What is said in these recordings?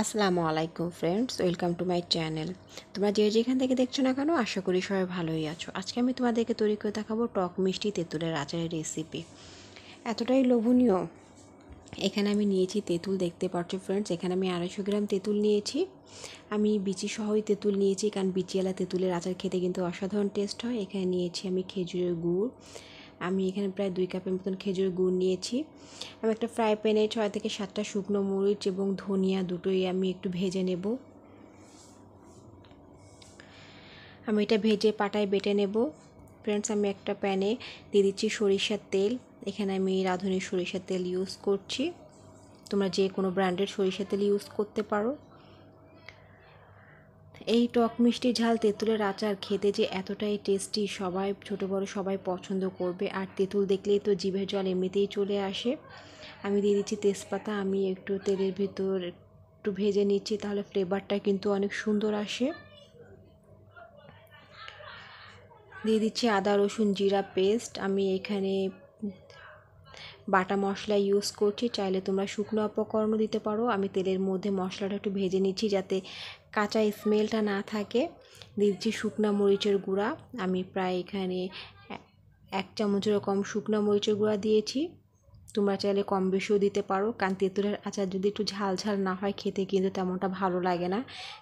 আসসালামু আলাইকুম friends, welcome to my channel. তোমরা যে যেখান থেকে দেখছো না কেন, আশা করি সবাই ভালোই আছো। আজকে আমি তোমাদেরকে তৈরি করে দেখাবো টক মিষ্টি তেঁতুলের আচারের রেসিপি। এতটাই লোভনীয়। এখানে আমি নিয়েছি তেঁতুল, দেখতে পাচ্ছ ফ্রেন্ডস। এখানে আমি 250 গ্রাম তেঁতুল নিয়েছি। আমি বিচি সহই তেঁতুল নিয়েছি, কারণ বিচিওয়ালা তেঁতুলের আচার খেতে কিন্তু অসাধারণ টেস্ট হয়। এখানে নিয়েছি আমি খেজুরের গুড়। আমি এখানে প্রায় 2 কাপের মতন খেজুরের গুড় নিয়েছি। আমি একটা ফ্রাই প্যানে 6 থেকে 7টা শুকনো মরিচ এবং ধনিয়া দুটোই আমি একটু ভেজে নেব। আমি এটা ভেজে পাটায় বেটে নেব। ফ্রেন্ডস, আমি একটা প্যানে দিয়ে দিচ্ছি সরিষার তেল। এখানে আমি রাঁধুনি সরিষার তেল ইউজ করছি। তোমরা যে কোনো ব্র্যান্ডের সরিষার তেল ইউজ করতে পারো। এই টক মিষ্টি ঝাল তেঁতুলের আচার খেতে যে এতটাই টেস্টি, সবাই ছোটো বড়ো সবাই পছন্দ করবে। আর তেঁতুল দেখলেই তো জিভে জল এমনিতেই চলে আসে। আমি দিয়ে দিচ্ছি তেজপাতা। আমি একটু তেলের ভিতর একটু ভেজে নিচ্ছি, তাহলে ফ্লেভারটা কিন্তু অনেক সুন্দর আসে। দিয়ে দিচ্ছি আদা রসুন জিরা পেস্ট। আমি এখানে বাটা মশলা ইউজ করছি, চাইলে তোমরা শুকনো উপকরণও দিতে পারো। আমি তেলের মধ্যে মশলাটা একটু ভেজে নিচ্ছি যাতে কাঁচা স্মেলটা না থাকে। দিচ্ছি শুকনো মরিচের গুঁড়া। আমি প্রায় এখানে 1 চামচেরও কম শুকনো মরিচের গুঁড়া দিয়েছি। তোমরা চাইলে কম বেশিও দিতে পারো, কারণ তেঁতুলের আচার যদি একটু ঝাল ঝাল না হয় খেতে কিন্তু তেমনটা ভালো লাগে না।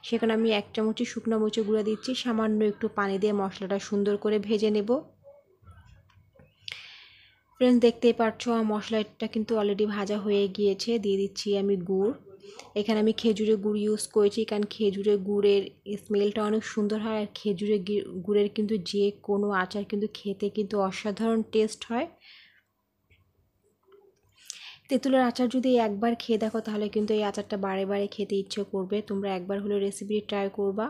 সেখানে আমি 1 চামচই শুকনো মরিচের গুঁড়া দিচ্ছি। সামান্য একটু পানি দিয়ে মশলাটা সুন্দর করে ভেজে নেব। ফ্রেন্ডস, দেখতেই পাচ্ছ আমার মশলাটা কিন্তু অলরেডি ভাজা হয়ে গিয়েছে। দিয়ে দিচ্ছি আমি গুড়। এখানে আমি খেজুরের গুড় ইউজ করেছি, কারণ খেজুরের গুড়ের স্মেলটা অনেক সুন্দর হয়। আর খেজুরের গুড়ের কিন্তু যে কোনো আচার কিন্তু খেতে কিন্তু অসাধারণ টেস্ট হয়। তেঁতুলের আচার যদি একবার খেয়ে দেখো, তাহলে কিন্তু এই আচারটা বারে বারে খেতে ইচ্ছে করবে। তোমরা একবার হলে রেসিপিটি ট্রাই করবা।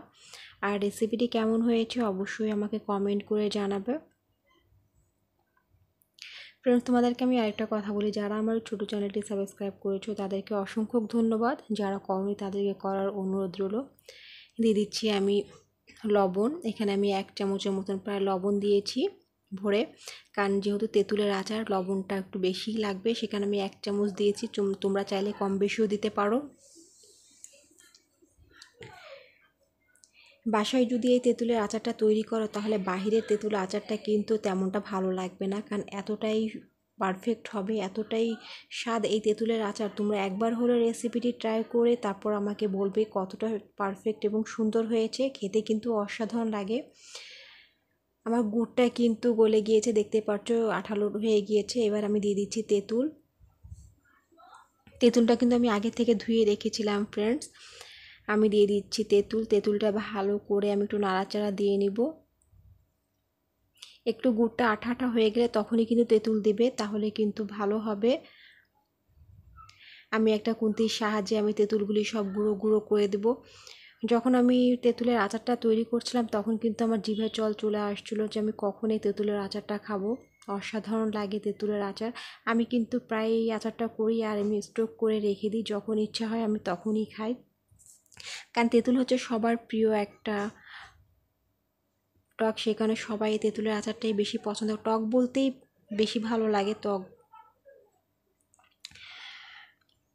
আর রেসিপিটি কেমন হয়েছে অবশ্যই আমাকে কমেন্ট করে জানাবে। ফ্রেন্ডস, তোমাদেরকে আমি আরেকটা কথা বলি, যারা আমার ছোটো চ্যানেলটি সাবস্ক্রাইব করেছো তাদেরকে অসংখ্য ধন্যবাদ। যারা করনি তাদেরকে করার অনুরোধ রইল। দিয়ে দিচ্ছি আমি লবণ। এখানে আমি 1 চামচের মতন প্রায় লবণ দিয়েছি ভরে, কারণ যেহেতু তেঁতুলের আচার লবণটা একটু বেশিই লাগবে। সেখানে আমি 1 চামচ দিয়েছি। তোমরা চাইলে কম বেশিও দিতে পারো। বাসায় যদি এই তেঁতুলের আচারটা তৈরি করো, তাহলে বাহিরের তেঁতুলের আচারটা কিন্তু তেমনটা ভালো লাগবে না, কারণ এতটাই পারফেক্ট হবে, এতটাই স্বাদ এই তেঁতুলের আচার। তোমরা একবার হলে রেসিপিটি ট্রাই করে তারপর আমাকে বলবে কতটা পারফেক্ট এবং সুন্দর হয়েছে। খেতে কিন্তু অসাধারণ লাগে। আমার গুড়টা কিন্তু গলে গিয়েছে, দেখতে পাচ্ছ আঠালো হয়ে গিয়েছে। এবার আমি দিয়ে দিচ্ছি তেঁতুল। তেঁতুলটা কিন্তু আমি আগে থেকে ধুয়ে রেখেছিলাম ফ্রেন্ডস। আমি দিয়ে দিচ্ছি তেঁতুলটা ভালো করে আমি একটু নাড়াচাড়া দিয়ে নিব। একটু গুড়টা আঠা আঠা হয়ে গেলে তখনই কিন্তু তেঁতুল দিবে, তাহলে কিন্তু ভালো হবে। আমি একটা খুন্তির সাহায্যে আমি তেঁতুলগুলি সব গুঁড়ো গুঁড়ো করে দেব। যখন আমি তেঁতুলের আচারটা তৈরি করছিলাম, তখন কিন্তু আমার জিভে জল চলে আসছিলো যে আমি কখন এই তেঁতুলের আচারটা খাবো। অসাধারণ লাগে তেঁতুলের আচার। আমি কিন্তু প্রায় এই আচারটা করি আর আমি স্টোর করে রেখে দিই, যখন ইচ্ছা হয় আমি তখনই খাই। কারণ তেঁতুল হচ্ছে সবার প্রিয় একটা টক, সেখানে সবাই তেঁতুলের আচারটাই বেশি পছন্দ। টক বলতেই বেশি ভালো লাগে টক।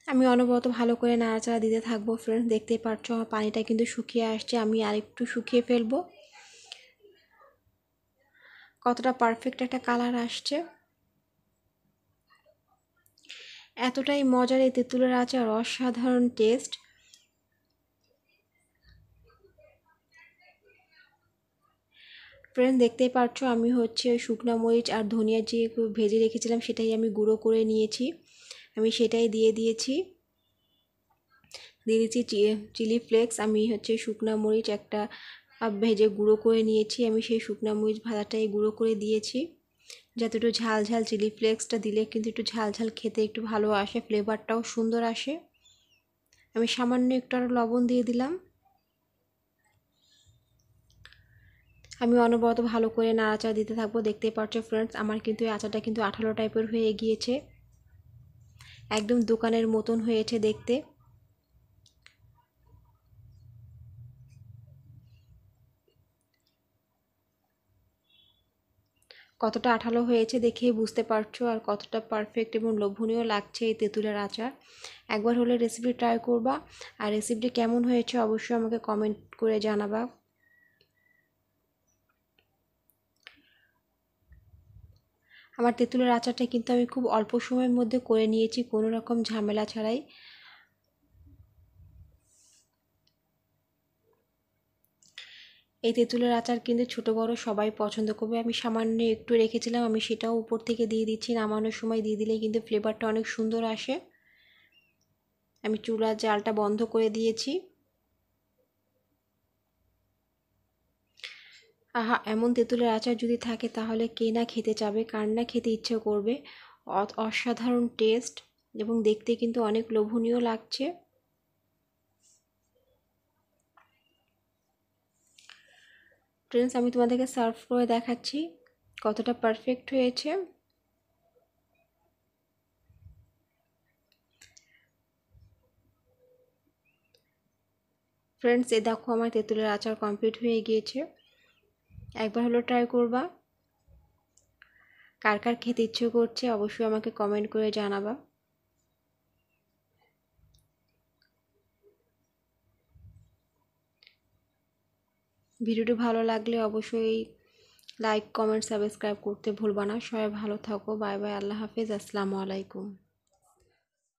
আমি অনবরত ভালো করে নাড়াচাড়া দিতে থাকবো। ফ্রেন্ডস, দেখতেই পাচ্ছ আমার পানিটা কিন্তু শুকিয়ে আসছে। আমি আরেকটু শুকিয়ে ফেলবো। কতটা পারফেক্ট একটা কালার আসছে। এতটাই মজার এই তেঁতুলের আচার, অসাধারণ টেস্ট। ফ্রেন্ডস, দেখতেই পাচ্ছ আমি হচ্ছে ওই শুকনো মরিচ আর ধনিয়া যে ভেজে রেখেছিলাম সেটাই আমি গুঁড়ো করে নিয়েছি। আমি সেটাই দিয়ে দিয়েছি। দিয়ে দিচ্ছি চিলি ফ্লেক্স। আমি হচ্ছে শুকনো মরিচ একটা ভেজে গুঁড়ো করে নিয়েছি। আমি সেই শুকনো মরিচ ভাজাটাই গুঁড়ো করে দিয়েছি, যাতে একটু ঝাল ঝাল। চিলি ফ্লেক্সটা দিলে কিন্তু একটু ঝাল ঝাল খেতে একটু ভালো আসে, ফ্লেভারটাও সুন্দর আসে। আমি সামান্য একটু আরও লবণ দিয়ে দিলাম। আমি অনবরত ভালো করে নাড়াচাড়া দিতে থাকবো। দেখতেই পাচ্ছ ফ্রেন্ডস, আমার কিন্তু এই আচারটা কিন্তু আঠালো টাইপের হয়ে গিয়েছে, একদম দোকানের মতন হয়েছে দেখতে। কতটা আঠালো হয়েছে দেখেই বুঝতে পারছো আর কতটা পারফেক্ট এবং লোভনীয় লাগছে এই তেঁতুলের আচার। একবার হলে রেসিপি ট্রাই করবা, আর রেসিপিটি কেমন হয়েছে অবশ্যই আমাকে কমেন্ট করে জানাবা। আমার তেঁতুলের আচারটা কিন্তু আমি খুব অল্প সময়ের মধ্যে করে নিয়েছি, কোনো রকম ঝামেলা ছাড়াই। এই তেঁতুলের আচার কিন্তু ছোট বড় সবাই পছন্দ করবে। আমি সামান্য একটু রেখেছিলাম, আমি সেটাও উপর থেকে দিয়ে দিচ্ছি। নামানোর সময় দিয়ে দিলে কিন্তু ফ্লেভারটা অনেক সুন্দর আসে। আমি চুলার জালটা বন্ধ করে দিয়েছি। আহা, এমন তেঁতুলের আচার যদি থাকে তাহলে কে না খেতে চাবে, কার না খেতে ইচ্ছে করবে। অসাধারণ টেস্ট এবং দেখতে কিন্তু অনেক লোভনীয় লাগছে। ফ্রেন্ডস, আমি তোমাদেরকে সার্ভ করে দেখাচ্ছি কতটা পারফেক্ট হয়েছে। ফ্রেন্ডস, এ দেখো আমার তেঁতুলের আচার কমপ্লিট হয়ে গিয়েছে। একবার হলো ট্রাই করবা। কার কার খেতে ইচ্ছে করছে অবশ্যই আমাকে কমেন্ট করে জানাবা। ভিডিওটি ভালো লাগলে অবশ্যই লাইক কমেন্ট সাবস্ক্রাইব করতে ভুলবা না। সবাই ভালো থাকো। Bye bye. আল্লাহ হাফেজ। আসসালামু আলাইকুম।